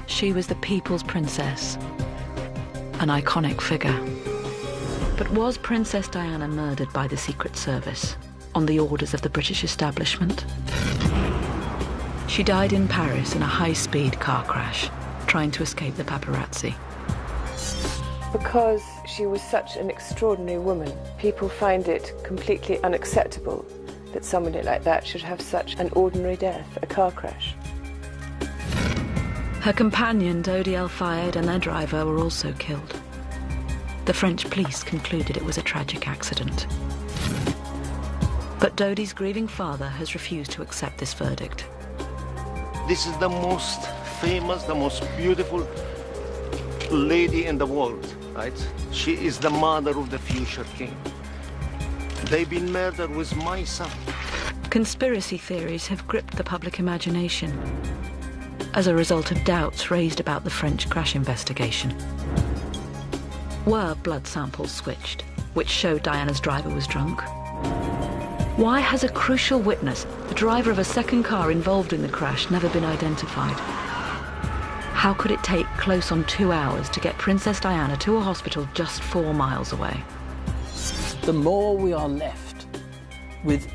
She was the people's princess, an iconic figure. But was Princess Diana murdered by the Secret Service on the orders of the British establishment? She died in Paris in a high-speed car crash, trying to escape the paparazzi. Because she was such an extraordinary woman, people find it completely unacceptable that somebody like that should have such an ordinary death, a car crash. Her companion, Dodi El-Fayed, and their driver were also killed. The French police concluded it was a tragic accident. But Dodi's grieving father has refused to accept this verdict. This is the most famous, the most beautiful lady in the world, right? She is the mother of the future king. They've been murdered with my son. Conspiracy theories have gripped the public imagination as a result of doubts raised about the French crash investigation. Were blood samples switched, which showed Diana's driver was drunk? Why has a crucial witness, the driver of a second car involved in the crash, never been identified? How could it take close on 2 hours to get Princess Diana to a hospital just 4 miles away? The more we are left with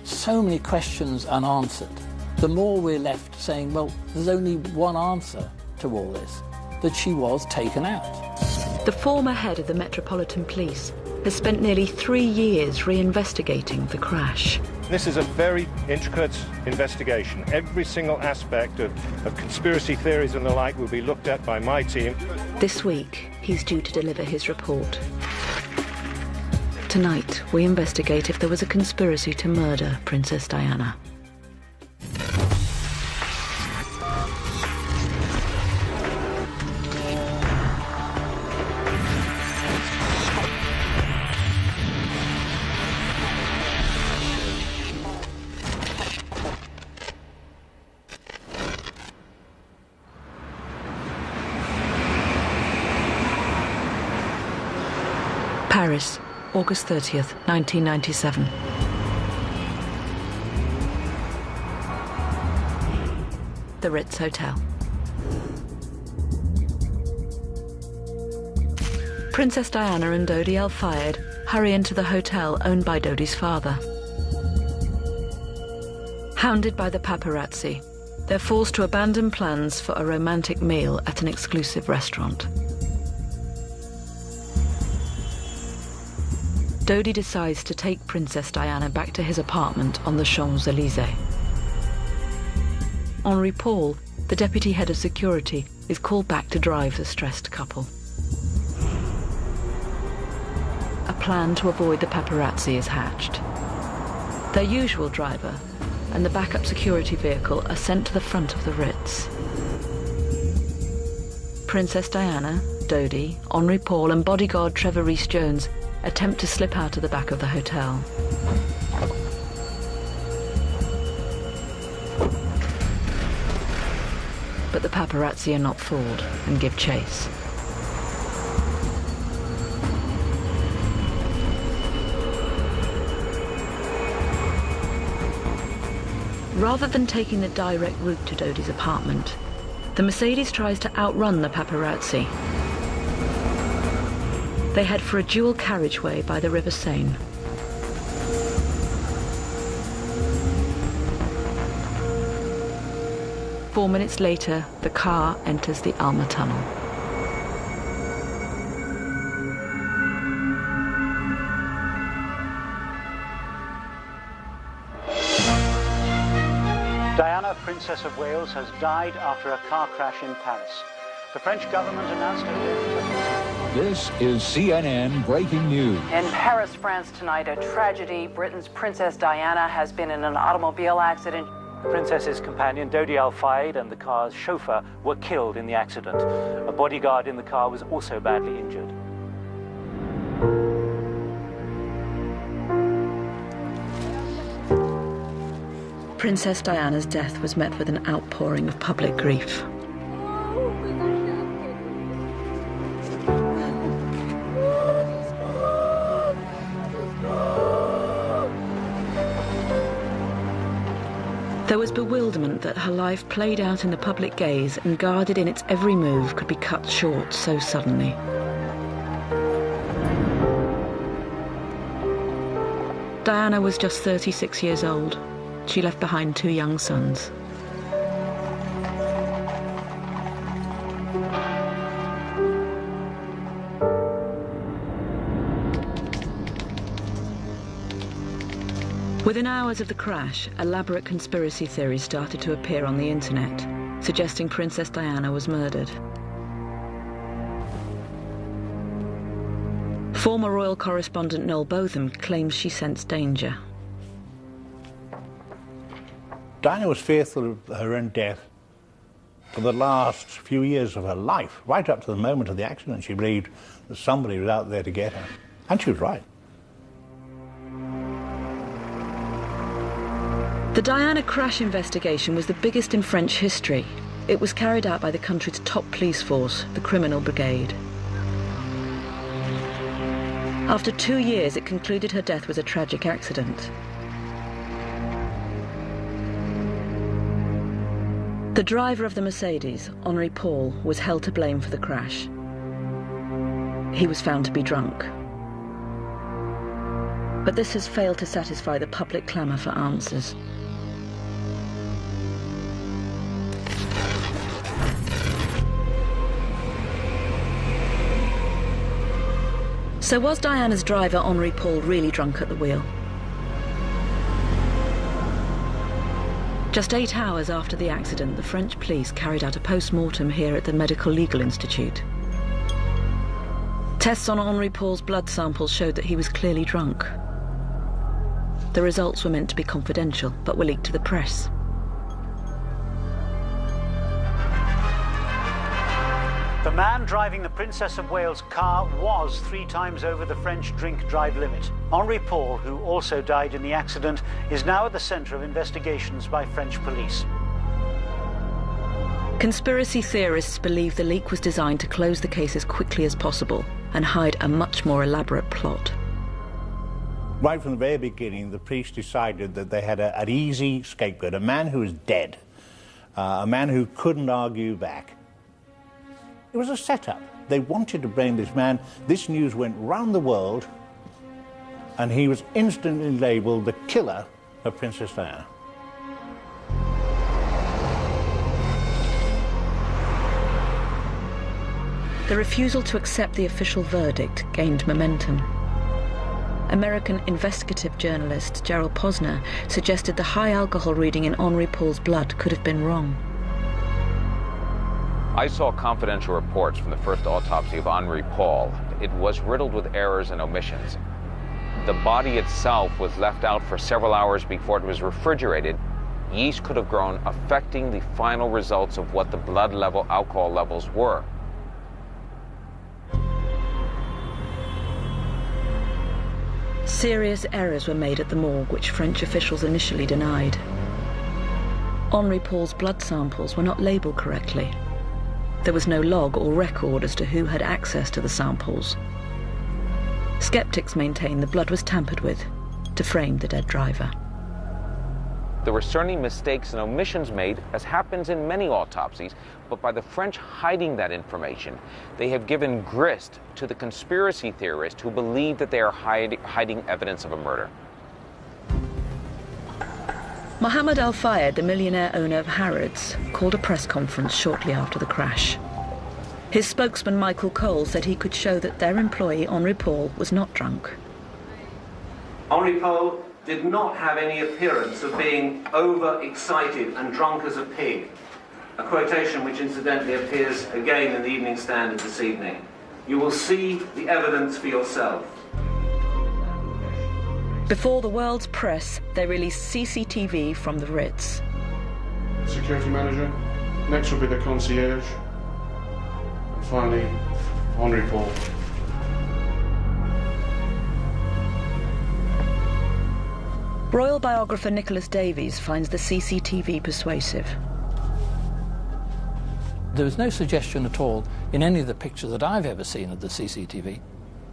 so many questions unanswered, the more we're left saying, well, there's only one answer to all this, that she was taken out. The former head of the Metropolitan Police has spent nearly 3 years reinvestigating the crash. This is a very intricate investigation. Every single aspect of conspiracy theories and the like will be looked at by my team. This week, he's due to deliver his report. Tonight, we investigate if there was a conspiracy to murder Princess Diana. Paris, August 30th, 1997. The Ritz Hotel. Princess Diana and Dodi El-Fayed hurry into the hotel owned by Dodi's father. Hounded by the paparazzi, they're forced to abandon plans for a romantic meal at an exclusive restaurant. Dodi decides to take Princess Diana back to his apartment on the Champs-Élysées. Henri Paul, the deputy head of security, is called back to drive the stressed couple. A plan to avoid the paparazzi is hatched. Their usual driver and the backup security vehicle are sent to the front of the Ritz. Princess Diana, Dodi, Henri Paul and bodyguard Trevor Rees-Jones attempt to slip out of the back of the hotel. But the paparazzi are not fooled and give chase. Rather than taking the direct route to Dodi's apartment, the Mercedes tries to outrun the paparazzi. They head for a dual carriageway by the River Seine. Four minutes later, the car enters the Alma Tunnel. Diana, Princess of Wales, has died after a car crash in Paris. The French government announced her death. This is CNN breaking news. In Paris, France tonight, a tragedy. Britain's Princess Diana has been in an automobile accident. The princess's companion, Dodi El-Fayed, and the car's chauffeur were killed in the accident. A bodyguard in the car was also badly injured. Princess Diana's death was met with an outpouring of public grief. There was bewilderment that her life played out in the public gaze and guarded in its every move could be cut short so suddenly. Diana was just 36 years old. She left behind 2 young sons. Within hours of the crash, elaborate conspiracy theories started to appear on the internet, suggesting Princess Diana was murdered. Former royal correspondent Noel Botham claims she sensed danger. Diana was fearful of her own death for the last few years of her life. Right up to the moment of the accident, she believed that somebody was out there to get her. And she was right. The Diana crash investigation was the biggest in French history. It was carried out by the country's top police force, the Criminal Brigade. After 2 years, it concluded her death was a tragic accident. The driver of the Mercedes, Henri Paul, was held to blame for the crash. He was found to be drunk. But this has failed to satisfy the public clamour for answers. So was Diana's driver, Henri Paul, really drunk at the wheel? Just 8 hours after the accident, the French police carried out a post-mortem here at the Medical Legal Institute. Tests on Henri Paul's blood samples showed that he was clearly drunk. The results were meant to be confidential, but were leaked to the press. The man driving the Princess of Wales' car was 3 times over the French drink-drive limit. Henri Paul, who also died in the accident, is now at the centre of investigations by French police. Conspiracy theorists believe the leak was designed to close the case as quickly as possible and hide a much more elaborate plot. Right from the very beginning, the police decided that they had an easy scapegoat, a man who was dead, a man who couldn't argue back. It was a setup. They wanted to blame this man. This news went round the world, and he was instantly labelled the killer of Princess Diana. The refusal to accept the official verdict gained momentum. American investigative journalist Gerald Posner suggested the high alcohol reading in Henri Paul's blood could have been wrong. I saw confidential reports from the first autopsy of Henri Paul. It was riddled with errors and omissions. The body itself was left out for several hours before it was refrigerated. Yeast could have grown, affecting the final results of what the blood level, alcohol levels were. Serious errors were made at the morgue, which French officials initially denied. Henri Paul's blood samples were not labelled correctly. There was no log or record as to who had access to the samples. Skeptics maintain the blood was tampered with to frame the dead driver. There were certainly mistakes and omissions made, as happens in many autopsies, but by the French hiding that information, they have given grist to the conspiracy theorists who believe that they are hiding evidence of a murder. Mohammed Al-Fayed, the millionaire owner of Harrods, called a press conference shortly after the crash. His spokesman, Michael Cole, said he could show that their employee, Henri Paul, was not drunk. Henri Paul did not have any appearance of being overexcited and drunk as a pig, a quotation which incidentally appears again in the Evening Standard this evening. You will see the evidence for yourself. Before the world's press, they released CCTV from the Ritz. Security manager. Next will be the concierge. And finally, Henri Paul. Royal biographer Nicholas Davies finds the CCTV persuasive. There was no suggestion at all in any of the pictures that I've ever seen of the CCTV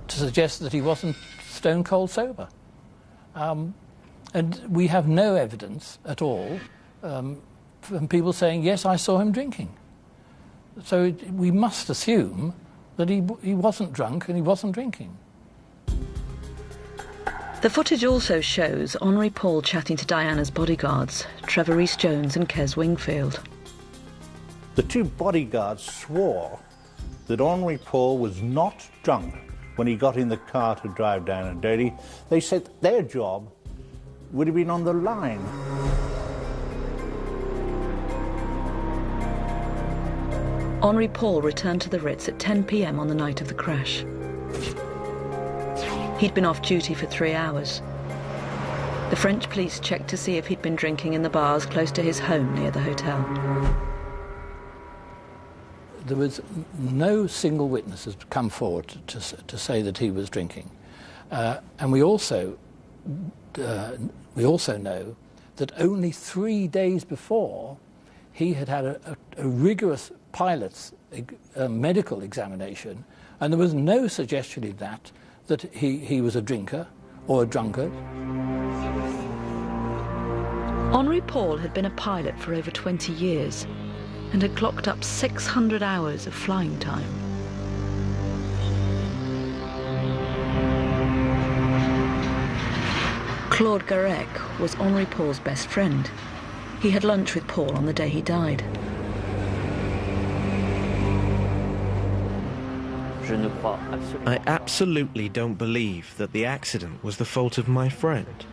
to suggest that he wasn't stone cold sober. And we have no evidence at all from people saying, yes, I saw him drinking. So we must assume that he wasn't drunk and he wasn't drinking. The footage also shows Henri Paul chatting to Diana's bodyguards, Trevor Rhys-Jones and Kes Wingfield. The two bodyguards swore that Henri Paul was not drunk when he got in the car to drive Diana dirty. They said their job would have been on the line. Henri Paul returned to the Ritz at 10 p.m. on the night of the crash. He'd been off duty for 3 hours. The French police checked to see if he'd been drinking in the bars close to his home near the hotel. There was no single witness has come forward to say that he was drinking. And we also know that only 3 days before he had had a rigorous pilot's medical examination, and there was no suggestion in that he was a drinker or a drunkard. Henri Paul had been a pilot for over 20 years and had clocked up 600 hours of flying time. Claude Garec was Henri Paul's best friend. He had lunch with Paul on the day he died. I absolutely don't believe that the accident was the fault of my friend.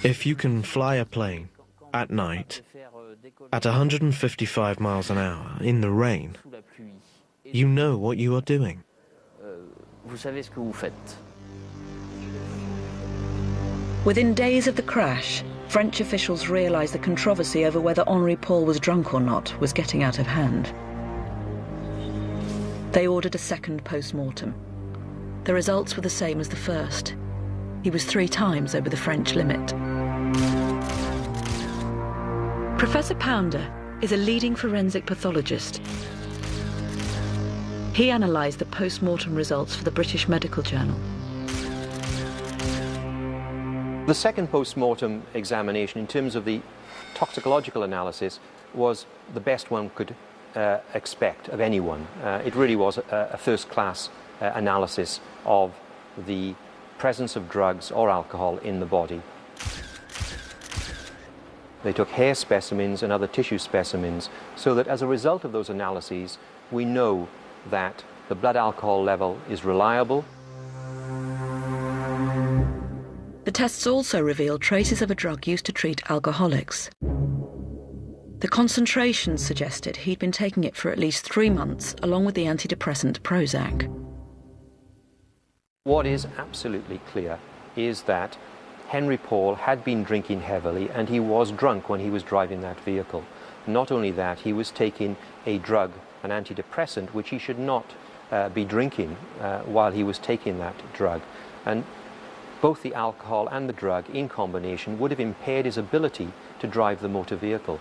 If you can fly a plane at night at 155 miles an hour in the rain, you know what you are doing. Within days of the crash, French officials realised the controversy over whether Henri Paul was drunk or not was getting out of hand. They ordered a second post-mortem. The results were the same as the first. He was 3 times over the French limit. Professor Pounder is a leading forensic pathologist. He analysed the post-mortem results for the British Medical Journal. The second post-mortem examination, in terms of the toxicological analysis, was the best one could expect of anyone. It really was a first-class analysis of the presence of drugs or alcohol in the body. They took hair specimens and other tissue specimens, so that as a result of those analyses, we know that the blood alcohol level is reliable. The tests also revealed traces of a drug used to treat alcoholics. The concentrations suggested he'd been taking it for at least 3 months, along with the antidepressant Prozac. What is absolutely clear is that Henri Paul had been drinking heavily, and he was drunk when he was driving that vehicle. Not only that, he was taking a drug, an antidepressant, which he should not be drinking while he was taking that drug. And both the alcohol and the drug in combination would have impaired his ability to drive the motor vehicle.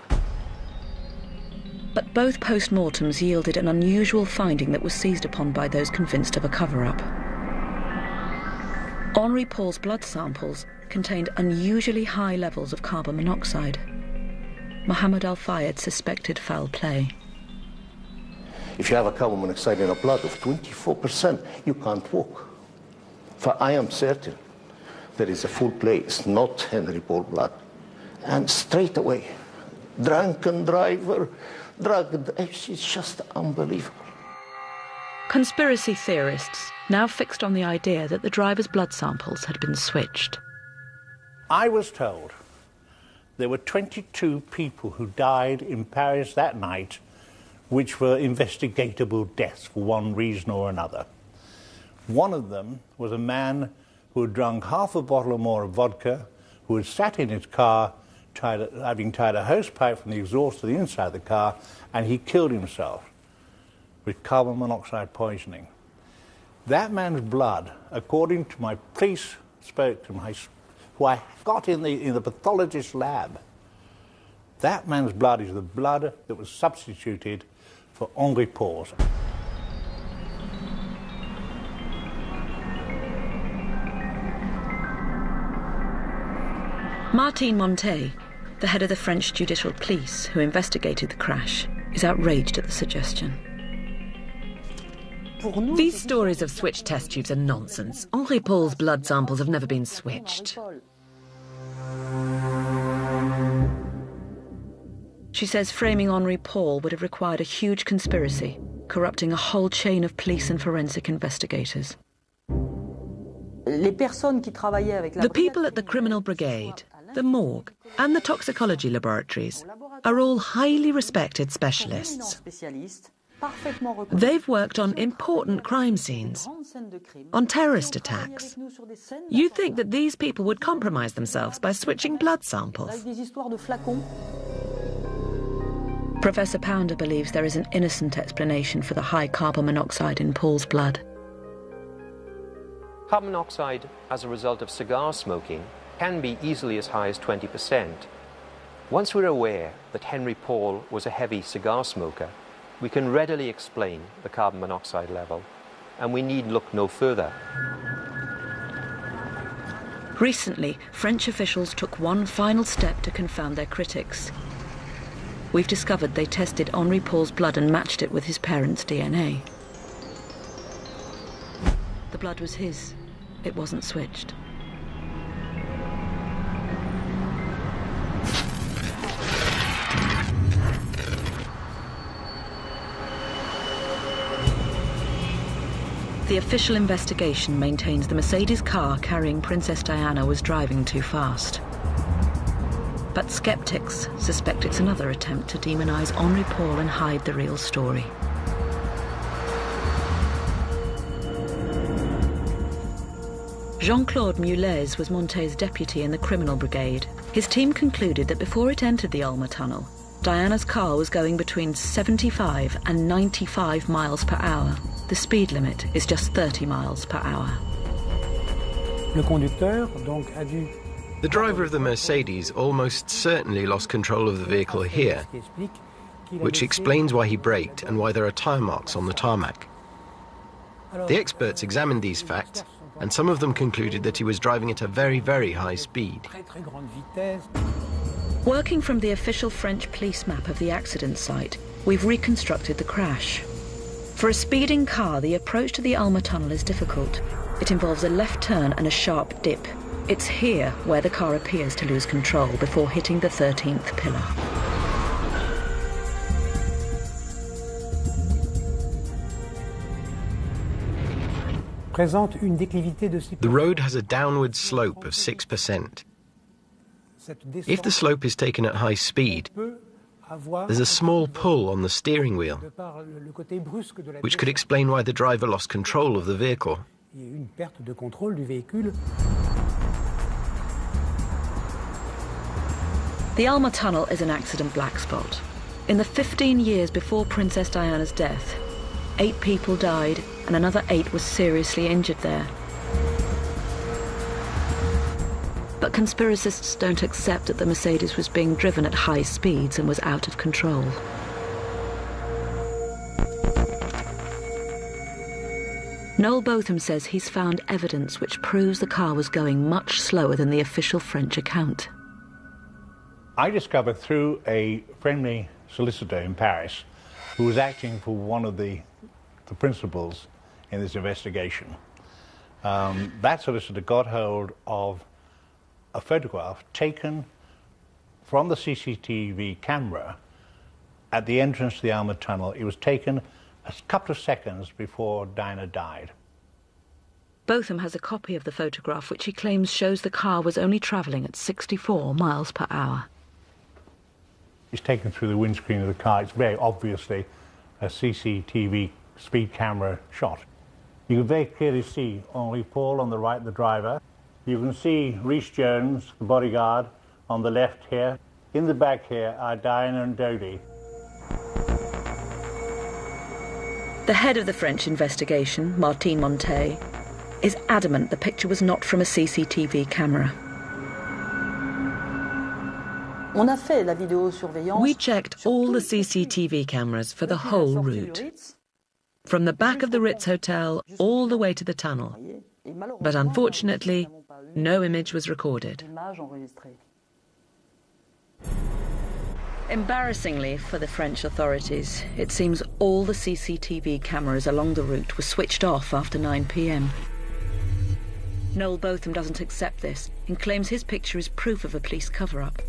But both post-mortems yielded an unusual finding that was seized upon by those convinced of a cover-up. Henri Paul's blood samples contained unusually high levels of carbon monoxide. Mohammed Al-Fayed suspected foul play. If you have a carbon monoxide in a blood of 24%, you can't walk. For I am certain there is a full play. It's not Henri Paul blood. And straight away, drunken driver, drugged, it's just unbelievable. Conspiracy theorists now fixed on the idea that the driver's blood samples had been switched. I was told there were 22 people who died in Paris that night, which were investigatable deaths for one reason or another. One of them was a man who had drunk half a bottle or more of vodka, who had sat in his car, having tied a hose pipe from the exhaust to the inside of the car, and he killed himself with carbon monoxide poisoning. That man's blood, according to my police spokesman, who I got in the pathologist's lab, that man's blood is the blood that was substituted for Henri Paul's. Martine Montet, the head of the French judicial police who investigated the crash, is outraged at the suggestion. These stories of switched test tubes are nonsense. Henri Paul's blood samples have never been switched. She says framing Henri Paul would have required a huge conspiracy, corrupting a whole chain of police and forensic investigators. The people at the criminal brigade, the morgue, and the toxicology laboratories are all highly respected specialists. They've worked on important crime scenes, on terrorist attacks. You think that these people would compromise themselves by switching blood samples? Professor Pounder believes there is an innocent explanation for the high carbon monoxide in Paul's blood. Carbon monoxide, as a result of cigar smoking, can be easily as high as 20%. Once we're aware that Henri Paul was a heavy cigar smoker, we can readily explain the carbon monoxide level, and we need look no further. Recently, French officials took one final step to confound their critics. We've discovered they tested Henri Paul's blood and matched it with his parents' DNA. The blood was his. It wasn't switched. The official investigation maintains the Mercedes car carrying Princess Diana was driving too fast. But skeptics suspect it's another attempt to demonize Henri Paul and hide the real story. Jean-Claude Mulez was Montet's deputy in the criminal brigade. His team concluded that before it entered the Alma tunnel, Diana's car was going between 75 and 95 miles per hour. The speed limit is just 30 miles per hour. The driver of the Mercedes almost certainly lost control of the vehicle here, which explains why he braked and why there are tyre marks on the tarmac. The experts examined these facts, and some of them concluded that he was driving at a very, very high speed. Working from the official French police map of the accident site, we've reconstructed the crash. For a speeding car, the approach to the Alma tunnel is difficult. It involves a left turn and a sharp dip. It's here where the car appears to lose control before hitting the 13th pillar. The road has a downward slope of 6%. If the slope is taken at high speed, there's a small pull on the steering wheel, which could explain why the driver lost control of the vehicle. The Alma tunnel is an accident black spot. In the 15 years before Princess Diana's death, 8 people died and another 8 were seriously injured there. But conspiracists don't accept that the Mercedes was being driven at high speeds and was out of control. Noel Botham says he's found evidence which proves the car was going much slower than the official French account. I discovered through a friendly solicitor in Paris who was acting for one of the principals in this investigation. That solicitor got hold of a photograph taken from the CCTV camera at the entrance to the Alma tunnel. It was taken a couple of seconds before Diana died. Botham has a copy of the photograph which he claims shows the car was only travelling at 64 miles per hour. It's taken through the windscreen of the car. It's very obviously a CCTV speed camera shot. You can very clearly see Henri Paul on the right, the driver. You can see Rhys Jones, the bodyguard, on the left here. In the back here are Diana and Dodie. The head of the French investigation, Martine Montet, is adamant the picture was not from a CCTV camera. We checked all the CCTV cameras for the whole route, from the back of the Ritz Hotel all the way to the tunnel. But unfortunately, no image was recorded. Embarrassingly for the French authorities, it seems all the CCTV cameras along the route were switched off after 9 p.m. Noel Botham doesn't accept this and claims his picture is proof of a police cover-up.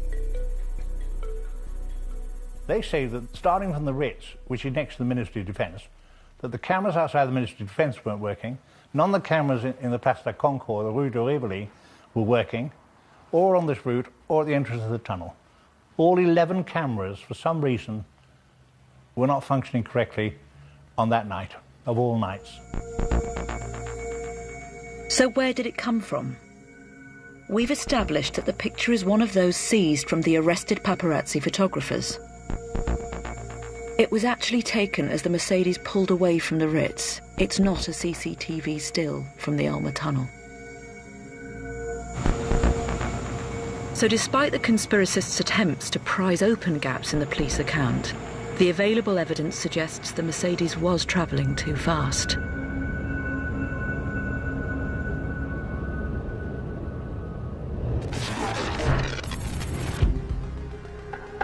They say that starting from the Ritz, which is next to the Ministry of Defence, that the cameras outside the Ministry of Defence weren't working, none of the cameras in the Place de la Concorde, the Rue de Rivoli, were working, or on this route, or at the entrance of the tunnel. All 11 cameras, for some reason, were not functioning correctly on that night, of all nights. So where did it come from? We've established that the picture is one of those seized from the arrested paparazzi photographers. It was actually taken as the Mercedes pulled away from the Ritz. It's not a CCTV still from the Alma tunnel. So despite the conspiracists' attempts to prise open gaps in the police account, the available evidence suggests the Mercedes was travelling too fast.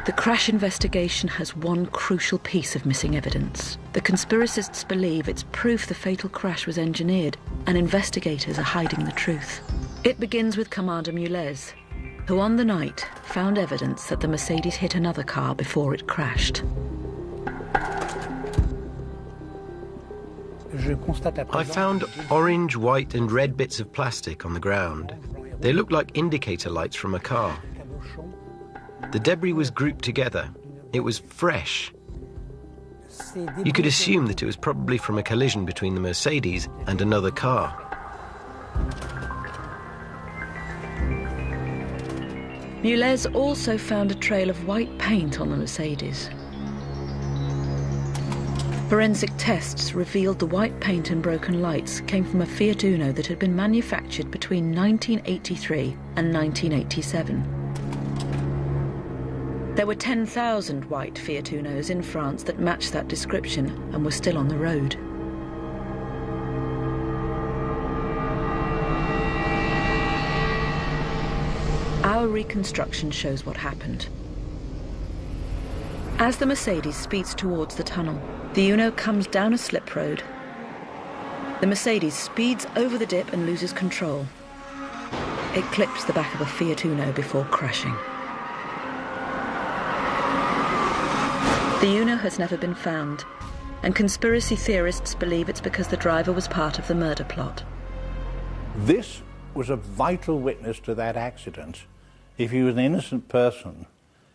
The crash investigation has one crucial piece of missing evidence. The conspiracists believe it's proof the fatal crash was engineered, and investigators are hiding the truth. It begins with Commander Mulez, who on the night found evidence that the Mercedes hit another car before it crashed. I found orange, white and red bits of plastic on the ground. They looked like indicator lights from a car. The debris was grouped together. It was fresh. You could assume that it was probably from a collision between the Mercedes and another car. Mulez also found a trail of white paint on the Mercedes. Forensic tests revealed the white paint and broken lights came from a Fiat Uno that had been manufactured between 1983 and 1987. There were 10,000 white Fiat Unos in France that matched that description and were still on the road. Our reconstruction shows what happened. As the Mercedes speeds towards the tunnel, the Uno comes down a slip road. The Mercedes speeds over the dip and loses control. It clips the back of a Fiat Uno before crashing. The Uno has never been found, and conspiracy theorists believe it's because the driver was part of the murder plot. This was a vital witness to that accident. If he was an innocent person,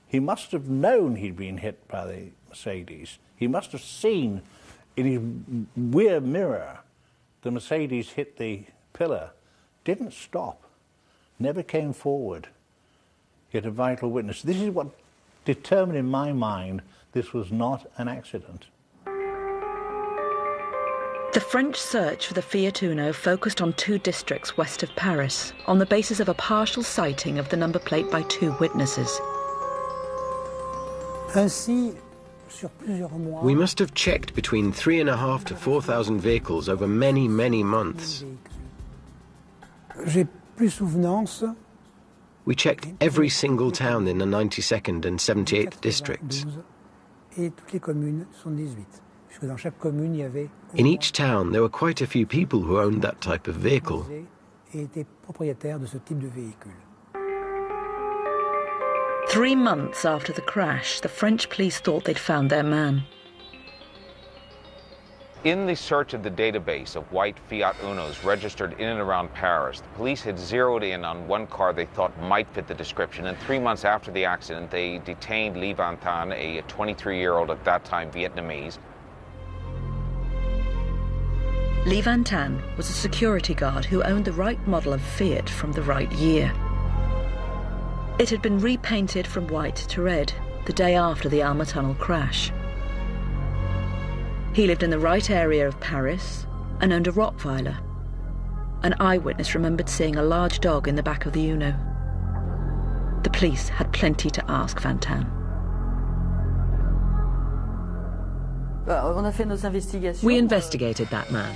he must have known he'd been hit by the Mercedes. He must have seen in his rear mirror the Mercedes hit the pillar, didn't stop, never came forward. Yet a vital witness. This is what determined in my mind this was not an accident. The French search for the Fiat Uno focused on 2 districts west of Paris on the basis of a partial sighting of the number plate by 2 witnesses. We must have checked between 3,500 to 4,000 vehicles over many, many months. We checked every single town in the 92nd and 78th districts. In each town, there were quite a few people who owned that type of vehicle. 3 months after the crash, the French police thought they'd found their man. In the search of the database of white Fiat Unos registered in and around Paris, the police had zeroed in on one car they thought might fit the description, and 3 months after the accident, they detained Lee Van Tan, a 23-year-old at that time Vietnamese. Lee Van Tan was a security guard who owned the right model of Fiat from the right year. It had been repainted from white to red the day after the Alma Tunnel crash. He lived in the right area of Paris and owned a Rottweiler. An eyewitness remembered seeing a large dog in the back of the Uno. The police had plenty to ask Van Tan. We investigated that man.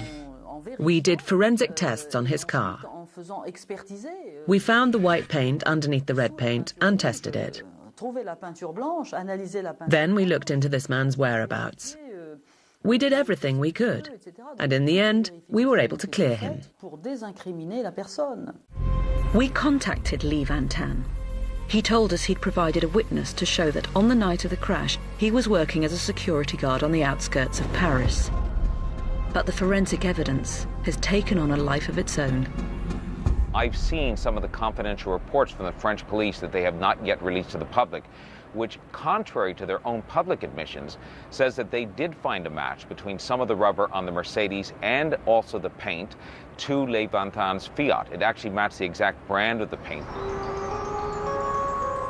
We did forensic tests on his car. We found the white paint underneath the red paint and tested it. Then we looked into this man's whereabouts. We did everything we could, and in the end, we were able to clear him. We contacted Lee Van Tan. He told us he'd provided a witness to show that on the night of the crash, he was working as a security guard on the outskirts of Paris. But the forensic evidence has taken on a life of its own. I've seen some of the confidential reports from the French police that they have not yet released to the public, which, contrary to their own public admissions, says that they did find a match between some of the rubber on the Mercedes and also the paint to Lee Van Tan's Fiat. It actually matched the exact brand of the paint.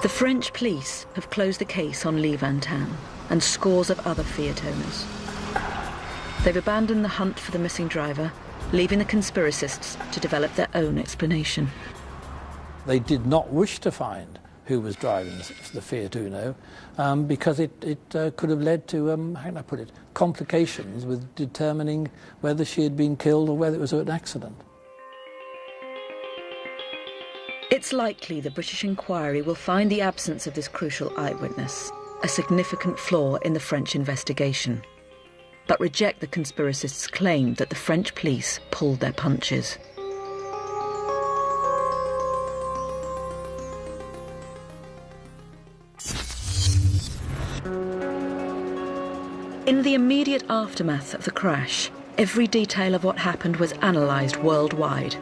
The French police have closed the case on Lee Van Tan and scores of other Fiat owners. They've abandoned the hunt for the missing driver, leaving the conspiracists to develop their own explanation. They did not wish to find who was driving the Fiat Uno because it could have led to, how can I put it, complications with determining whether she had been killed or whether it was an accident. It's likely the British inquiry will find the absence of this crucial eyewitness a significant flaw in the French investigation, but reject the conspiracists' claim that the French police pulled their punches. In the immediate aftermath of the crash, every detail of what happened was analysed worldwide.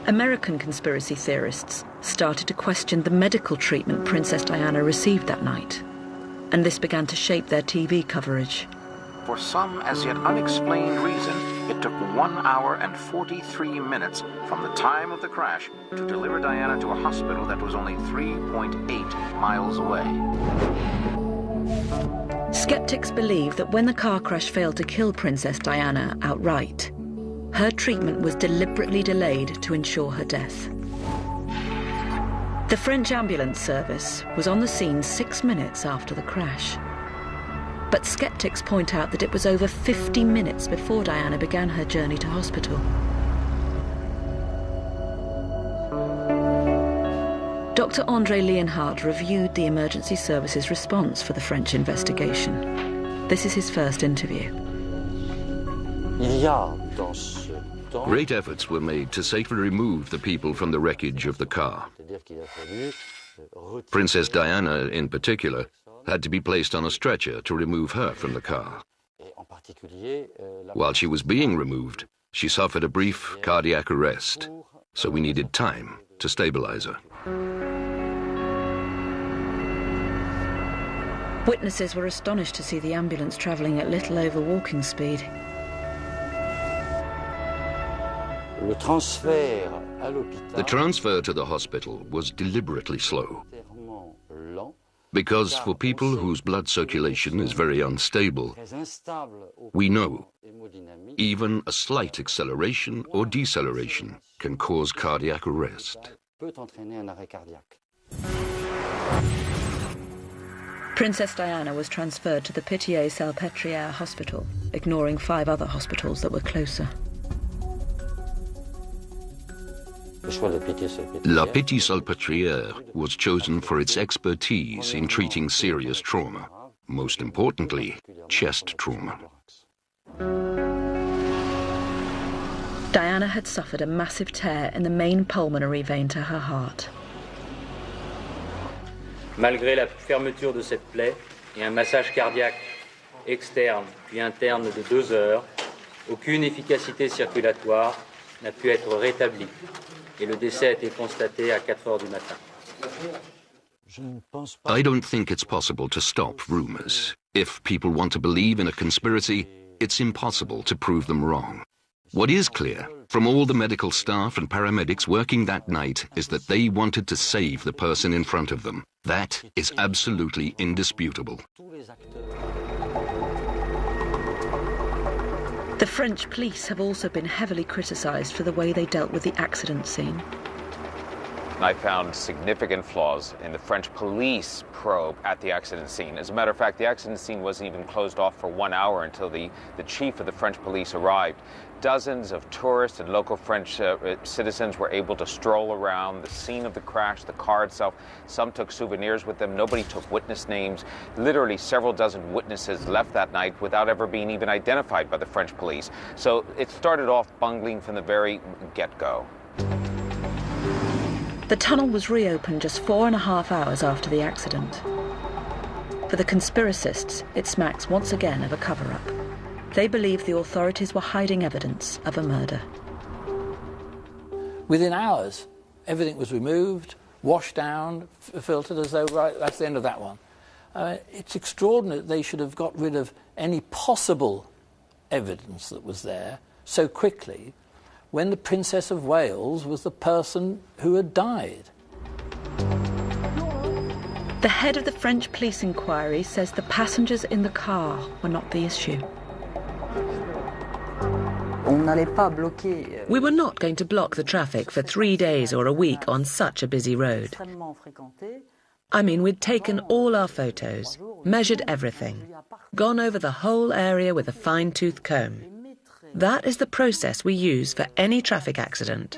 American conspiracy theorists started to question the medical treatment Princess Diana received that night, and this began to shape their TV coverage. For some as yet unexplained reason, it took 1 hour and 43 minutes from the time of the crash to deliver Diana to a hospital that was only 3.8 miles away. Skeptics believe that when the car crash failed to kill Princess Diana outright, her treatment was deliberately delayed to ensure her death. The French ambulance service was on the scene 6 minutes after the crash. But skeptics point out that it was over 50 minutes before Diana began her journey to hospital. Dr. André Leonhard reviewed the emergency service's response for the French investigation. This is his first interview. Great efforts were made to safely remove the people from the wreckage of the car. Princess Diana, in particular, had to be placed on a stretcher to remove her from the car. While she was being removed, she suffered a brief cardiac arrest, so we needed time to stabilize her. Witnesses were astonished to see the ambulance travelling at little over walking speed. The transfer to the hospital was deliberately slow, because for people whose blood circulation is very unstable, we know even a slight acceleration or deceleration can cause cardiac arrest. Princess Diana was transferred to the Pitié-Salpêtrière hospital, ignoring 5 other hospitals that were closer. La Pitié-Salpêtrière was chosen for its expertise in treating serious trauma, most importantly, chest trauma. Diana had suffered a massive tear in the main pulmonary vein to her heart. Malgré la fermeture de cette plaie et un massage cardiaque externe puis interne de 2 heures, aucune efficacité circulatoire n'a pu être rétablie et le décès a été constaté à 4 heures du matin. I don't think it's possible to stop rumors. If people want to believe in a conspiracy, it's impossible to prove them wrong. What is clear from all the medical staff and paramedics working that night is that they wanted to save the person in front of them. That is absolutely indisputable. The French police have also been heavily criticised for the way they dealt with the accident scene. I found significant flaws in the French police probe at the accident scene. As a matter of fact, the accident scene wasn't even closed off for 1 hour until the chief of the French police arrived Dozens of tourists and local French citizens were able to stroll around the scene of the crash, the car itself. Some took souvenirs with them. Nobody took witness names. Literally several dozen witnesses left that night without ever being even identified by the French police. So it started off bungling from the very get-go. The tunnel was reopened just 4.5 hours after the accident. For the conspiracists, it smacks once again of a cover-up. They believe the authorities were hiding evidence of a murder. Within hours, everything was removed, washed down, filtered as though, right, that's the end of that one. It's extraordinary that they should have got rid of any possible evidence that was there so quickly when the Princess of Wales was the person who had died. The head of the French police inquiry says the passengers in the car were not the issue. We were not going to block the traffic for 3 days or a week on such a busy road. I mean, we'd taken all our photos, measured everything, gone over the whole area with a fine-tooth comb. That is the process we use for any traffic accident.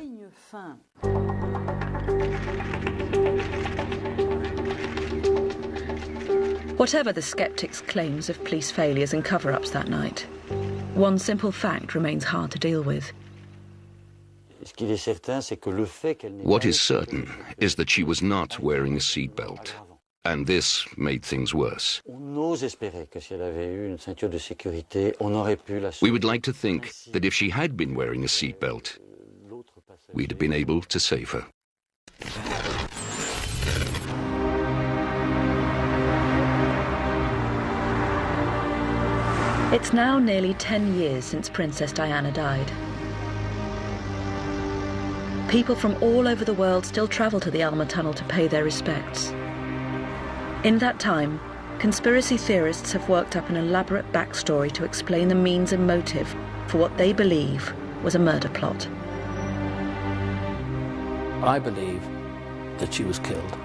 Whatever the skeptics' claims of police failures and cover-ups that night, one simple fact remains hard to deal with. What is certain is that she was not wearing a seatbelt, and this made things worse. We would like to think that if she had been wearing a seatbelt, we'd have been able to save her. It's now nearly 10 years since Princess Diana died. People from all over the world still travel to the Alma Tunnel to pay their respects. In that time, conspiracy theorists have worked up an elaborate backstory to explain the means and motive for what they believe was a murder plot. I believe that she was killed,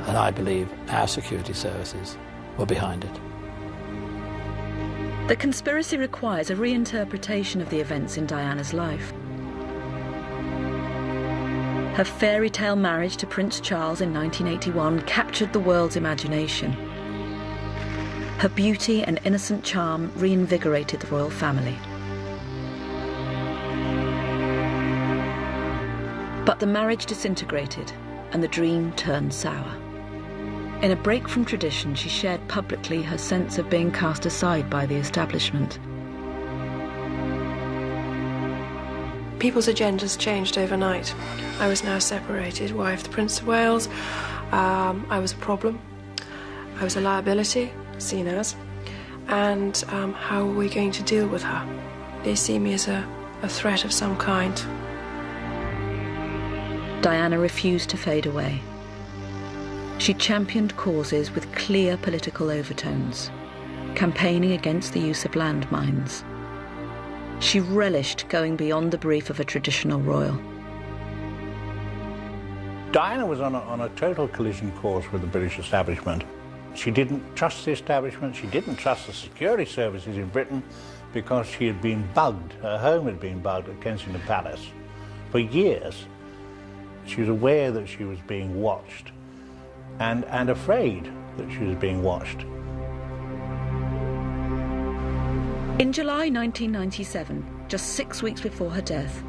and I believe our security services were behind it. The conspiracy requires a reinterpretation of the events in Diana's life. Her fairy tale marriage to Prince Charles in 1981 captured the world's imagination. Her beauty and innocent charm reinvigorated the royal family. But the marriage disintegrated and the dream turned sour. In a break from tradition, she shared publicly her sense of being cast aside by the establishment. People's agendas changed overnight. I was now separated, wife to Prince of Wales. I was a problem. I was a liability, seen as. And how were we going to deal with her? They see me as a threat of some kind. Diana refused to fade away. She championed causes with clear political overtones, campaigning against the use of landmines. She relished going beyond the brief of a traditional royal. Diana was on a total collision course with the British establishment. She didn't trust the establishment, she didn't trust the security services in Britain because she had been bugged. Her home had been bugged at Kensington Palace. For years, she was aware that she was being watched and afraid that she was being watched. In July 1997, just 6 weeks before her death,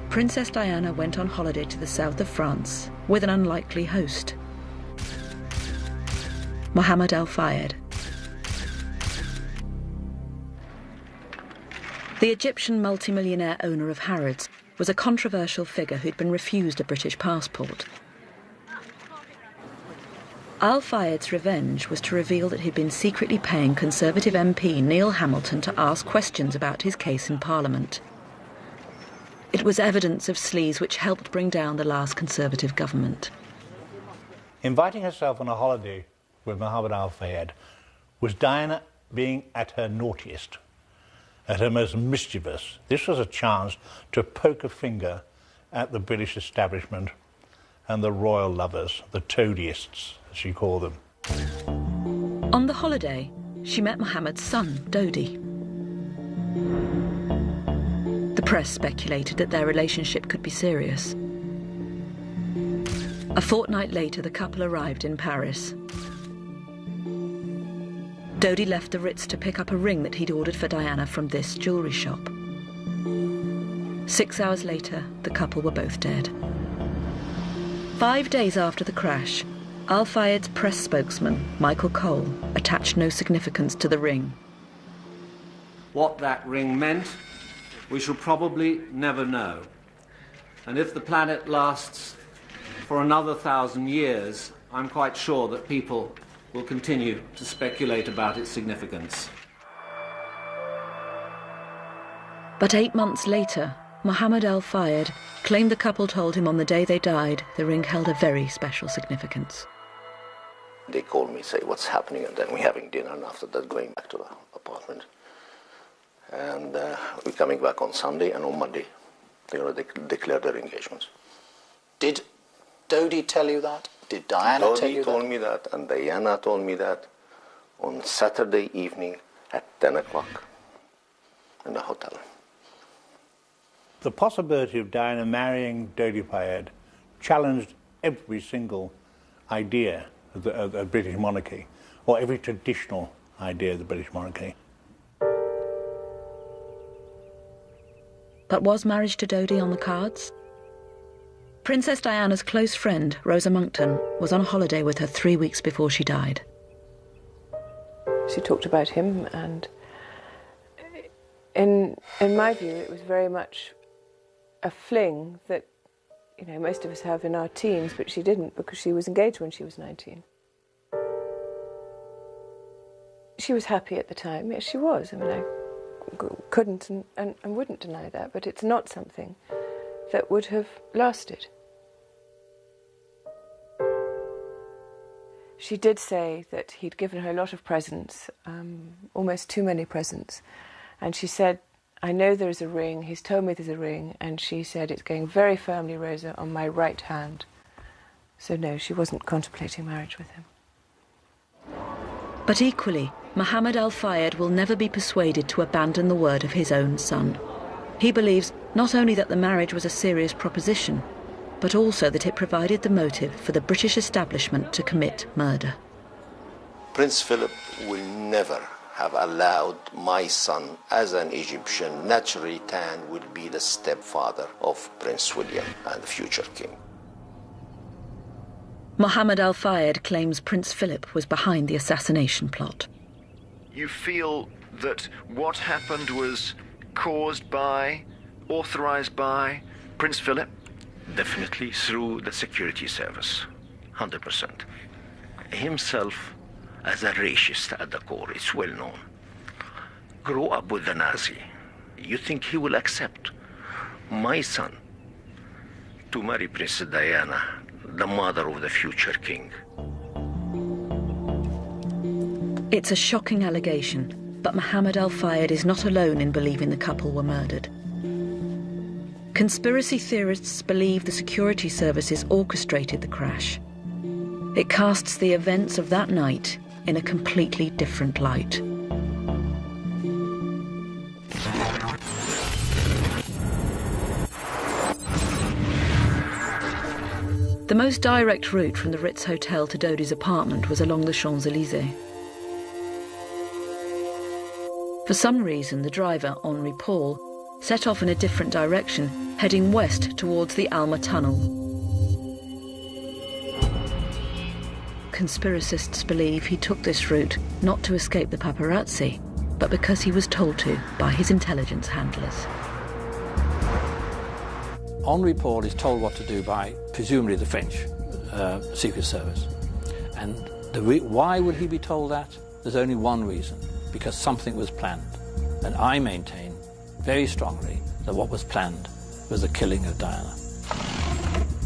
Princess Diana went on holiday to the south of France with an unlikely host, Mohammed Al Fayed. The Egyptian multimillionaire owner of Harrods was a controversial figure who'd been refused a British passport. Al Fayed's revenge was to reveal that he'd been secretly paying Conservative MP Neil Hamilton to ask questions about his case in Parliament. It was evidence of sleaze which helped bring down the last Conservative government. Inviting herself on a holiday with Mohammed Al Fayed was Diana being at her naughtiest, at her most mischievous. This was a chance to poke a finger at the British establishment and the royal lovers, the toadyists, as she called them. On the holiday, she met Mohammed's son, Dodi. press speculated that their relationship could be serious. A fortnight later, the couple arrived in Paris. Dodi left the Ritz to pick up a ring that he'd ordered for Diana from this jewellery shop. 6 hours later, the couple were both dead. 5 days after the crash, Al Fayed's press spokesman, Michael Cole, attached no significance to the ring. What that ring meant, we shall probably never know. And if the planet lasts for another 1,000 years, I'm quite sure that people will continue to speculate about its significance. But 8 months later, Mohammed Al Fayed claimed the couple told him on the day they died the ring held a very special significance. They called me, say what's happening, and then we're having dinner, and after that going back to the apartment. And we're coming back on Sunday, and on Monday they already declared their engagements. Did Dodi tell you that? Did Diana tell you that? Dodi told me that, and Diana told me that on Saturday evening at 10 o'clock in the hotel. The possibility of Diana marrying Dodi Fayed challenged every single idea of the British monarchy, or every traditional idea of the British monarchy. But was marriage to Dodi on the cards? Princess Diana's close friend, Rosa Monckton, was on holiday with her 3 weeks before she died. She talked about him, and in my view, it was very much a fling that, you know, most of us have in our teens, but she didn't, because she was engaged when she was 19. She was happy at the time. Yes, she was. I mean, I couldn't and wouldn't deny that, but it's not something that would have lasted. She did say that he'd given her a lot of presents, almost too many presents, and she said, I know there's a ring, he's told me there's a ring, and she said, it's going very firmly, Rosa, on my right hand. So no, she wasn't contemplating marriage with him. But equally, Mohammed Al Fayed will never be persuaded to abandon the word of his own son. He believes not only that the marriage was a serious proposition, but also that it provided the motive for the British establishment to commit murder. Prince Philip will never have allowed my son, as an Egyptian, naturally tan, will be the stepfather of Prince William and the future king. Mohammed Al Fayed claims Prince Philip was behind the assassination plot. You feel that what happened was caused by, authorized by Prince Philip? Definitely through the security service, 100%. Himself, as a racist at the core, it's well known. Grow up with the Nazi. You think he will accept my son to marry Princess Diana, the mother of the future king? It's a shocking allegation, but Mohammed Al Fayed is not alone in believing the couple were murdered. Conspiracy theorists believe the security services orchestrated the crash. It casts the events of that night in a completely different light. The most direct route from the Ritz Hotel to Dodi's apartment was along the Champs-Élysées. For some reason, the driver, Henri Paul, set off in a different direction, heading west towards the Alma Tunnel. Conspiracists believe he took this route not to escape the paparazzi, but because he was told to by his intelligence handlers. Henri Paul is told what to do by, presumably, the French Secret Service. And why would he be told that? There's only one reason, because something was planned. And I maintain very strongly that what was planned was the killing of Diana.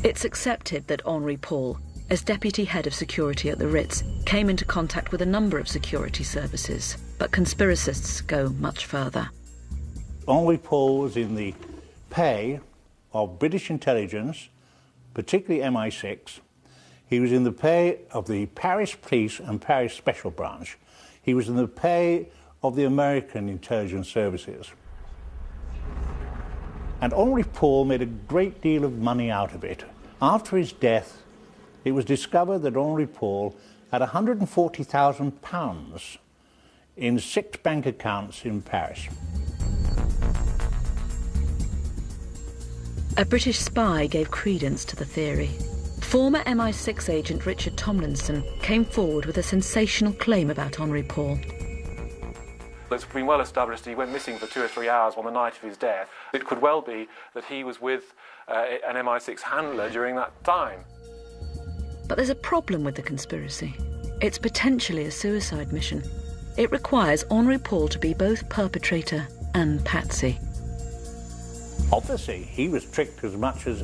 It's accepted that Henri Paul, as deputy head of security at the Ritz, came into contact with a number of security services, but conspiracists go much further. Henri Paul was in the pay of British intelligence, particularly MI6. He was in the pay of the Paris Police and Paris Special Branch. He was in the pay of the American intelligence services. And Henri Paul made a great deal of money out of it. After his death, it was discovered that Henri Paul had £140,000 in 6 bank accounts in Paris. A British spy gave credence to the theory. Former MI6 agent Richard Tomlinson came forward with a sensational claim about Henri Paul. It's been well established that he went missing for 2 or 3 hours on the night of his death. It could well be that he was with an MI6 handler during that time. But there's a problem with the conspiracy. It's potentially a suicide mission. It requires Henri Paul to be both perpetrator and patsy. Obviously, he was tricked as much as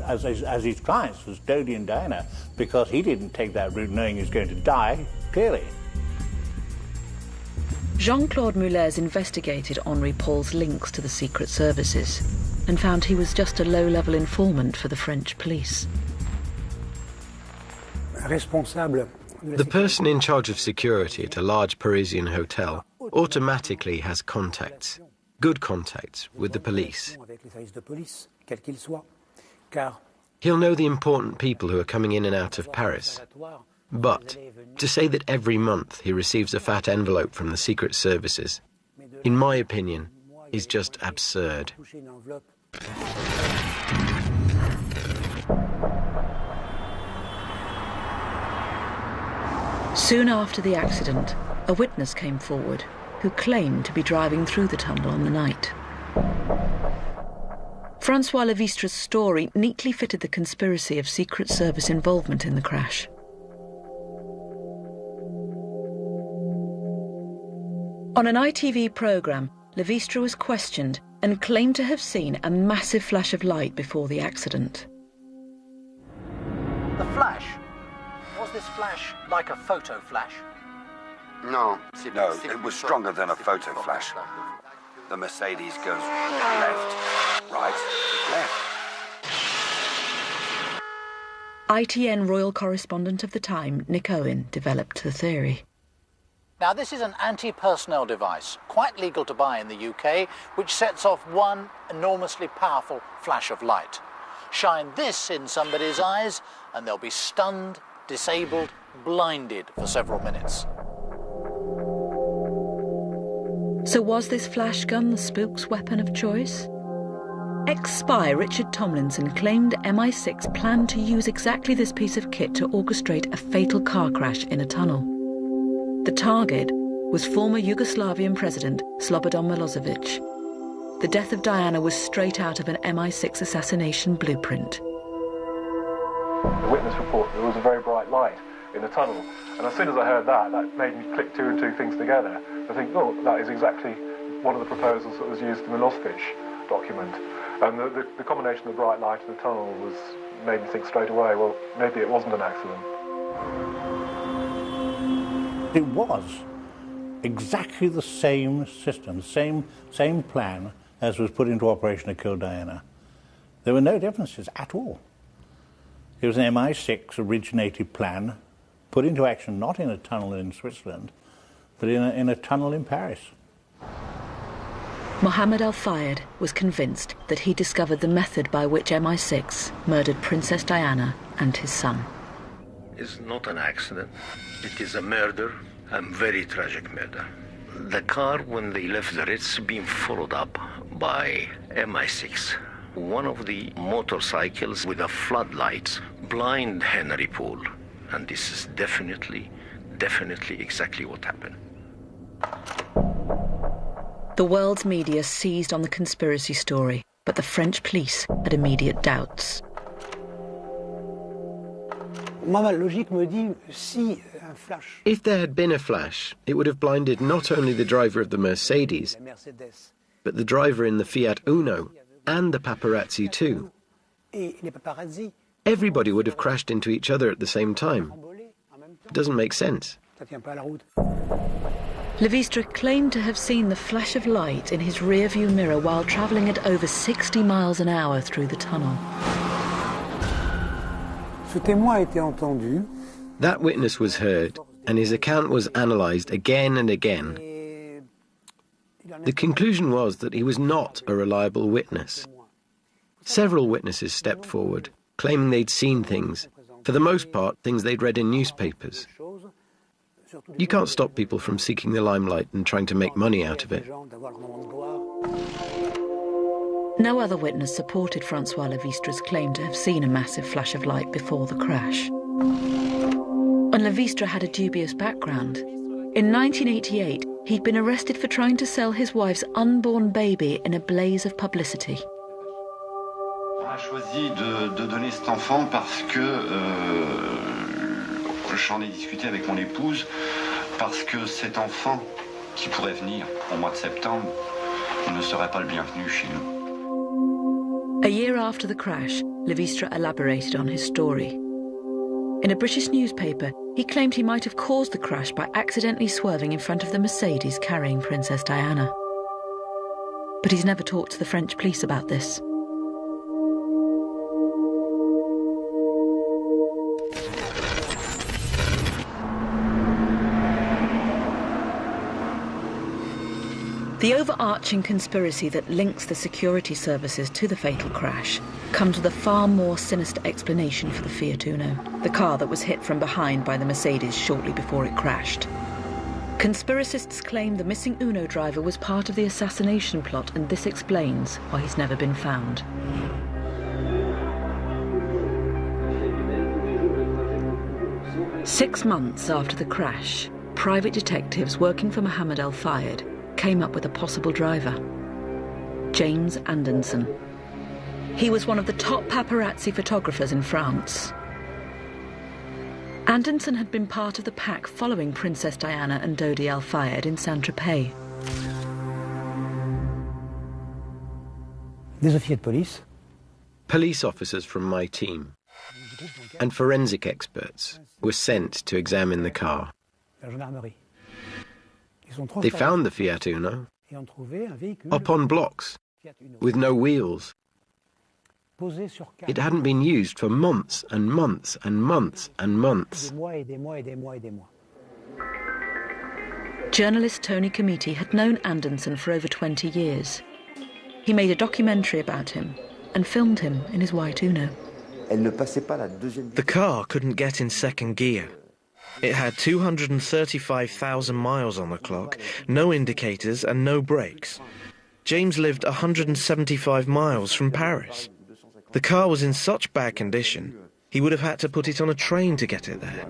his clients, as Dodi and Diana, because he didn't take that route knowing he was going to die, clearly. Jean-Claude Mulez investigated Henri Paul's links to the secret services and found he was just a low-level informant for the French police. The person in charge of security at a large Parisian hotel automatically has contacts, good contacts with the police. He'll know the important people who are coming in and out of Paris. But to say that every month he receives a fat envelope from the secret services, in my opinion, is just absurd. Soon after the accident, a witness came forward who claimed to be driving through the tunnel on the night. Francois Levistre's story neatly fitted the conspiracy of Secret Service involvement in the crash. On an ITV programme, Levistre was questioned and claimed to have seen a massive flash of light before the accident. The flash? Was this flash like a photo flash? No, it was stronger than a photo flash. The Mercedes goes left, right, left. ITN royal correspondent of the time, Nick Owen, developed the theory. Now, this is an anti-personnel device, quite legal to buy in the UK, which sets off one enormously powerful flash of light. Shine this in somebody's eyes, and they'll be stunned, disabled, blinded for several minutes. So was this flash gun the spook's weapon of choice? Ex-spy Richard Tomlinson claimed MI6 planned to use exactly this piece of kit to orchestrate a fatal car crash in a tunnel. The target was former Yugoslavian President Slobodan Milosevic. The death of Diana was straight out of an MI6 assassination blueprint. The witness reported there was a very bright light in the tunnel, and as soon as I heard that made me click 2 and 2 things together. I think, oh, that is exactly one of the proposals that was used in the Milosevic document. And the combination of the bright light and the tunnel made me think straight away, well, maybe it wasn't an accident. It was exactly the same system, same plan as was put into operation to kill Diana. There were no differences at all. It was an MI6 originated plan put into action not in a tunnel in Switzerland, but in a tunnel in Paris. Mohammed Al-Fayed was convinced that he discovered the method by which MI6 murdered Princess Diana and his son. It's not an accident. It is a murder, a very tragic murder. The car, when they left the Ritz, being followed up by MI6. One of the motorcycles with the floodlights blind Henri Paul. And this is definitely exactly what happened. The world's media seized on the conspiracy story, but the French police had immediate doubts. If there had been a flash, it would have blinded not only the driver of the Mercedes, but the driver in the Fiat Uno and the paparazzi too. Everybody would have crashed into each other at the same time. It doesn't make sense. Levistre claimed to have seen the flash of light in his rear-view mirror while travelling at over 60 miles an hour through the tunnel. That witness was heard, and his account was analysed again and again. The conclusion was that he was not a reliable witness. Several witnesses stepped forward, claiming they'd seen things, for the most part things they'd read in newspapers. You can't stop people from seeking the limelight and trying to make money out of it. No other witness supported Francois Levistre's claim to have seen a massive flash of light before the crash. And Levistre had a dubious background. In 1988, he'd been arrested for trying to sell his wife's unborn baby in a blaze of publicity. On a choisi de donner cet enfant parce que j'en ai discuté avec mon épouse, parce que cet enfant qui pourrait venir au mois de septembre ne serait pas le bienvenu chez nous. A year after the crash, Levistre elaborated on his story. In a British newspaper, he claimed he might have caused the crash by accidentally swerving in front of the Mercedes carrying Princess Diana. But he's never talked to the French police about this. The overarching conspiracy that links the security services to the fatal crash comes with a far more sinister explanation for the Fiat Uno, the car that was hit from behind by the Mercedes shortly before it crashed. Conspiracists claim the missing Uno driver was part of the assassination plot, and this explains why he's never been found. Six months after the crash, private detectives working for Mohammed El Fayed came up with a possible driver, James Anderson. He was one of the top paparazzi photographers in France. Anderson had been part of the pack following Princess Diana and Dodi El Fayed in Saint-Tropez. Police officers from my team and forensic experts were sent to examine the car. They found the Fiat Uno up on blocks, with no wheels. It hadn't been used for months and months and months and months. Journalist Tony Comiti had known Anderson for over 20 years. He made a documentary about him and filmed him in his white Uno. The car couldn't get in second gear. It had 235,000 miles on the clock, no indicators and no brakes. James lived 175 miles from Paris. The car was in such bad condition, he would have had to put it on a train to get it there.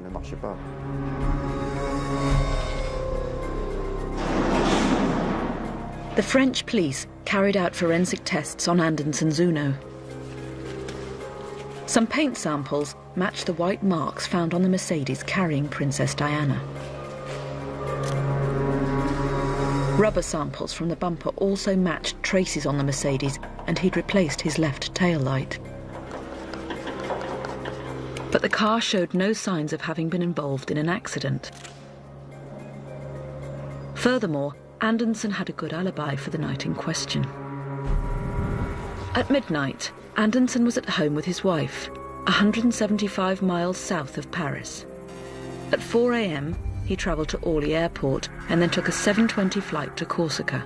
The French police carried out forensic tests on Anderson's Uno. Some paint samples matched the white marks found on the Mercedes carrying Princess Diana. Rubber samples from the bumper also matched traces on the Mercedes, and he'd replaced his left tail light. But the car showed no signs of having been involved in an accident. Furthermore, Anderson had a good alibi for the night in question. At midnight, Anderson was at home with his wife, 175 miles south of Paris. At 4 a.m, he travelled to Orly Airport and then took a 7:20 flight to Corsica.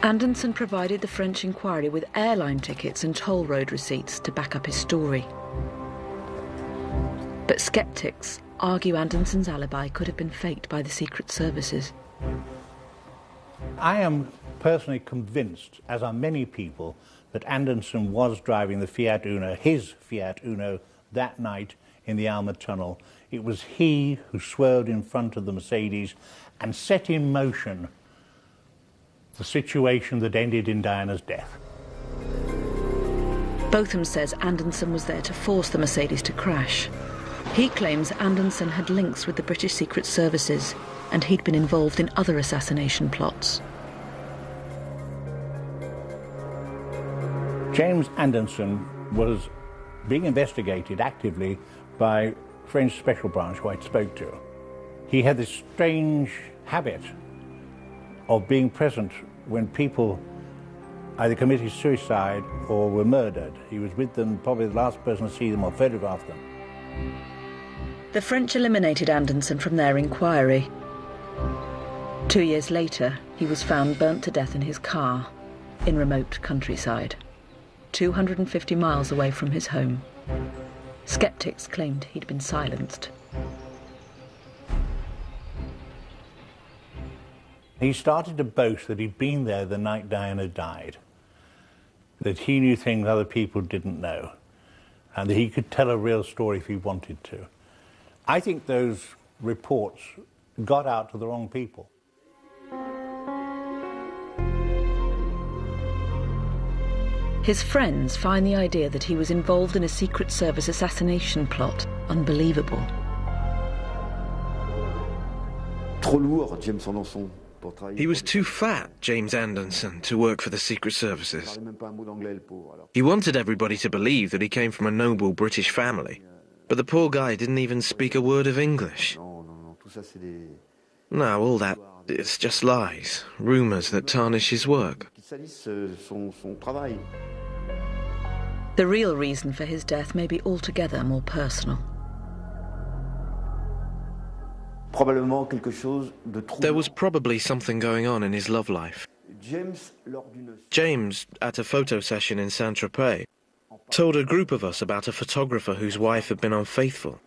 Anderson provided the French inquiry with airline tickets and toll road receipts to back up his story. But sceptics argue Anderson's alibi could have been faked by the secret services. I am personally convinced, as are many people, that Anderson was driving the Fiat Uno, his Fiat Uno, that night in the Alma Tunnel. It was he who swerved in front of the Mercedes and set in motion the situation that ended in Diana's death. Botham says Anderson was there to force the Mercedes to crash. He claims Anderson had links with the British Secret Services and he'd been involved in other assassination plots. James Anderson was being investigated actively by French Special Branch, who I spoke to. He had this strange habit of being present when people either committed suicide or were murdered. He was with them, probably the last person to see them or photograph them. The French eliminated Anderson from their inquiry. 2 years later, he was found burnt to death in his car in remote countryside, 250 miles away from his home. Skeptics claimed he'd been silenced. He started to boast that he'd been there the night Diana died, that he knew things other people didn't know, and that he could tell a real story if he wanted to. I think those reports got out to the wrong people. His friends find the idea that he was involved in a Secret Service assassination plot unbelievable. He was too fat, James Anderson, to work for the Secret Services. He wanted everybody to believe that he came from a noble British family, but the poor guy didn't even speak a word of English. No, all that, it's just lies, rumours that tarnish his work. The real reason for his death may be altogether more personal. There was probably something going on in his love life. James, at a photo session in Saint-Tropez, told a group of us about a photographer whose wife had been unfaithful.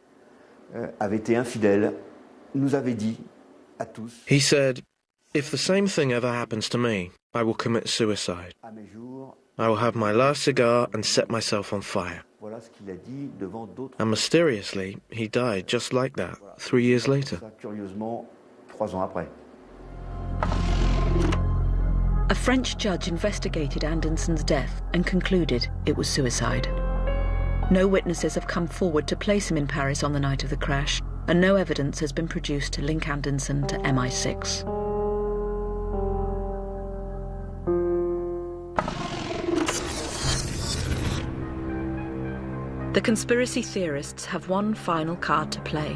He said, "If the same thing ever happens to me, I will commit suicide. I will have my last cigar and set myself on fire." And mysteriously, he died just like that, 3 years later. A French judge investigated Anderson's death and concluded it was suicide. No witnesses have come forward to place him in Paris on the night of the crash, and no evidence has been produced to link Anderson to MI6. The conspiracy theorists have one final card to play.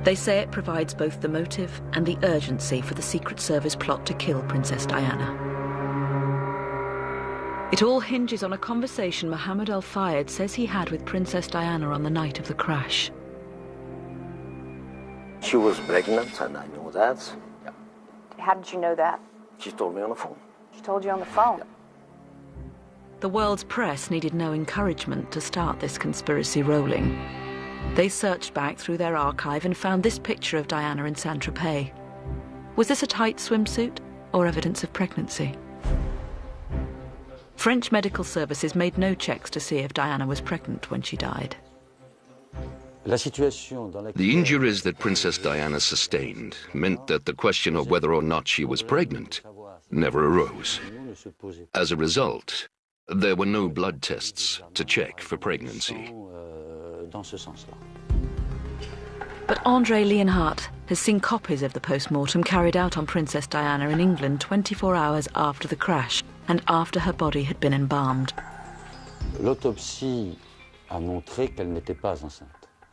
They say it provides both the motive and the urgency for the Secret Service plot to kill Princess Diana. It all hinges on a conversation Mohammed Al-Fayed says he had with Princess Diana on the night of the crash. She was pregnant, and I knew that. Yeah. How did you know that? She told me on the phone. She told you on the phone? Yeah. The world's press needed no encouragement to start this conspiracy rolling. They searched back through their archive and found this picture of Diana in Saint-Tropez. Was this a tight swimsuit or evidence of pregnancy? French medical services made no checks to see if Diana was pregnant when she died. The injuries that Princess Diana sustained meant that the question of whether or not she was pregnant never arose. As a result, there were no blood tests to check for pregnancy. But André Leonhardt has seen copies of the post-mortem carried out on Princess Diana in England 24 hours after the crash and after her body had been embalmed.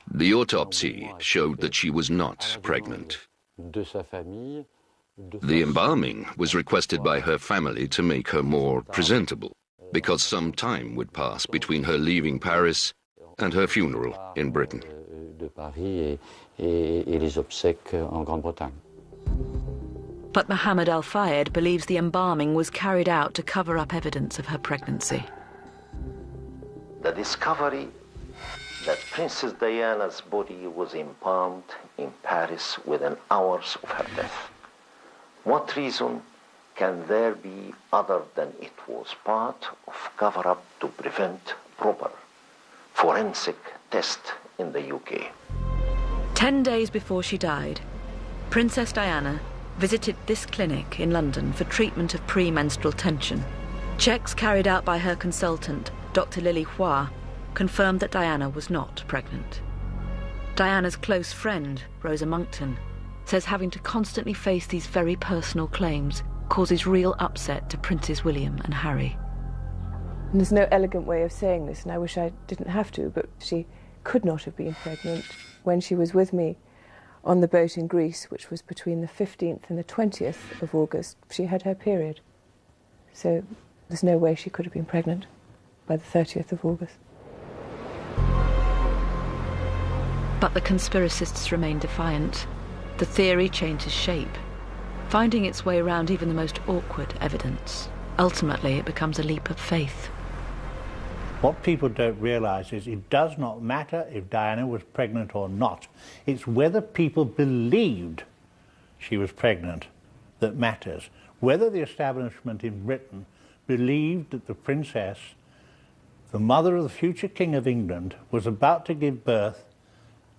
The autopsy showed that she was not pregnant. The embalming was requested by her family to make her more presentable, because some time would pass between her leaving Paris and her funeral in Britain. But Mohammed Al-Fayed believes the embalming was carried out to cover up evidence of her pregnancy. The discovery that Princess Diana's body was embalmed in Paris within hours of her death. What reason can there be other than it was part of cover-up to prevent proper forensic test in the UK? 10 days before she died, Princess Diana visited this clinic in London for treatment of premenstrual tension. Checks carried out by her consultant, Dr. Lily Hua, confirmed that Diana was not pregnant. Diana's close friend, Rosa Monckton, says having to constantly face these very personal claims causes real upset to Princes William and Harry. And there's no elegant way of saying this, and I wish I didn't have to, but she could not have been pregnant when she was with me on the boat in Greece, which was between the 15th and the 20th of August. She had her period. So there's no way she could have been pregnant by the 30th of August. But the conspiracists remain defiant. The theory changes shape. finding its way around even the most awkward evidence. Ultimately, it becomes a leap of faith. What people don't realise is it does not matter if Diana was pregnant or not. It's whether people believed she was pregnant that matters. Whether the establishment in Britain believed that the princess, the mother of the future King of England, was about to give birth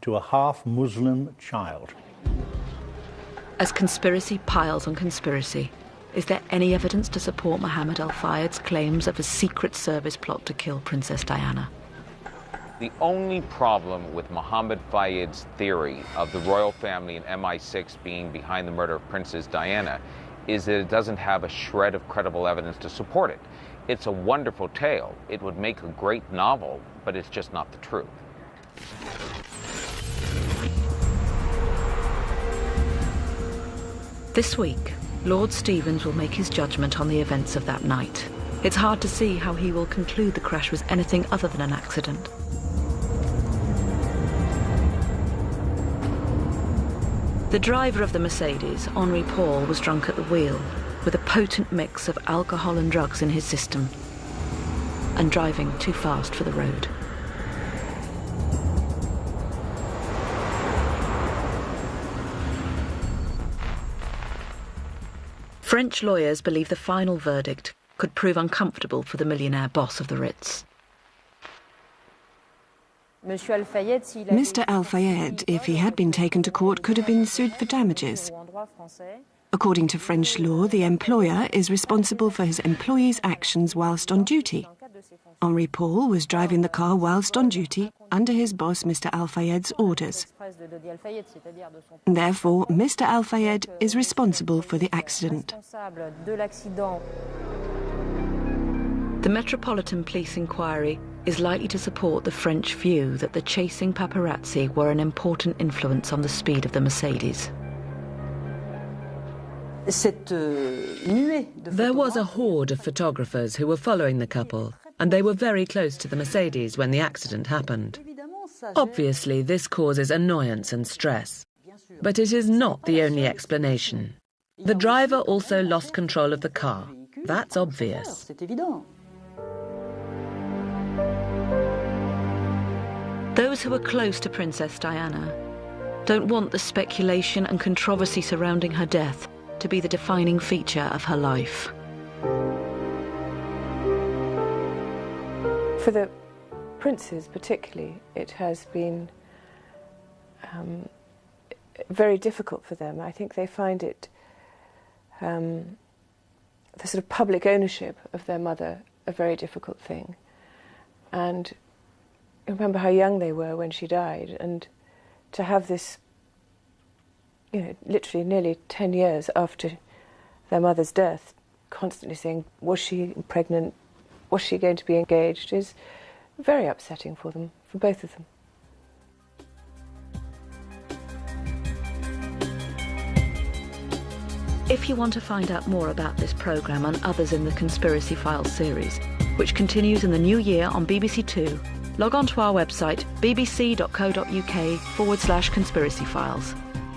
to a half-Muslim child. As conspiracy piles on conspiracy, is there any evidence to support Mohammed Al Fayed's claims of a secret service plot to kill Princess Diana? The only problem with Mohammed Fayed's theory of the royal family and MI6 being behind the murder of Princess Diana is that it doesn't have a shred of credible evidence to support it. It's a wonderful tale. It would make a great novel, but it's just not the truth. This week, Lord Stevens will make his judgment on the events of that night. It's hard to see how he will conclude the crash was anything other than an accident. The driver of the Mercedes, Henri Paul, was drunk at the wheel, with a potent mix of alcohol and drugs in his system, and driving too fast for the road. French lawyers believe the final verdict could prove uncomfortable for the millionaire boss of the Ritz. Mr. Al Fayed, if he had been taken to court, could have been sued for damages. According to French law, the employer is responsible for his employee's actions whilst on duty. Henri Paul was driving the car whilst on duty under his boss, Mr. Al Fayed's orders. Therefore, Mr. Al Fayed is responsible for the accident. The Metropolitan Police inquiry is likely to support the French view that the chasing paparazzi were an important influence on the speed of the Mercedes. There was a horde of photographers who were following the couple, and they were very close to the Mercedes when the accident happened. Obviously, this causes annoyance and stress, but it is not the only explanation. The driver also lost control of the car. That's obvious. Those who are close to Princess Diana don't want the speculation and controversy surrounding her death to be the defining feature of her life. For the princes particularly, it has been very difficult for them. I think they find it, the sort of public ownership of their mother, a very difficult thing. And remember how young they were when she died, and to have this, you know, literally nearly 10 years after their mother's death, constantly saying, was she pregnant, was she going to be engaged, is very upsetting for them, for both of them. If you want to find out more about this programme and others in the Conspiracy Files series, which continues in the new year on BBC Two, log on to our website, bbc.co.uk/conspiracy files.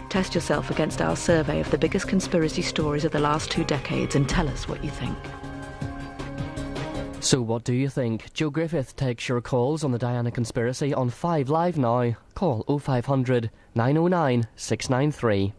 Test yourself against our survey of the biggest conspiracy stories of the last 2 decades and tell us what you think. So what do you think? Joe Griffith takes your calls on the Diana Conspiracy on 5 Live now. Call 0500 909 693.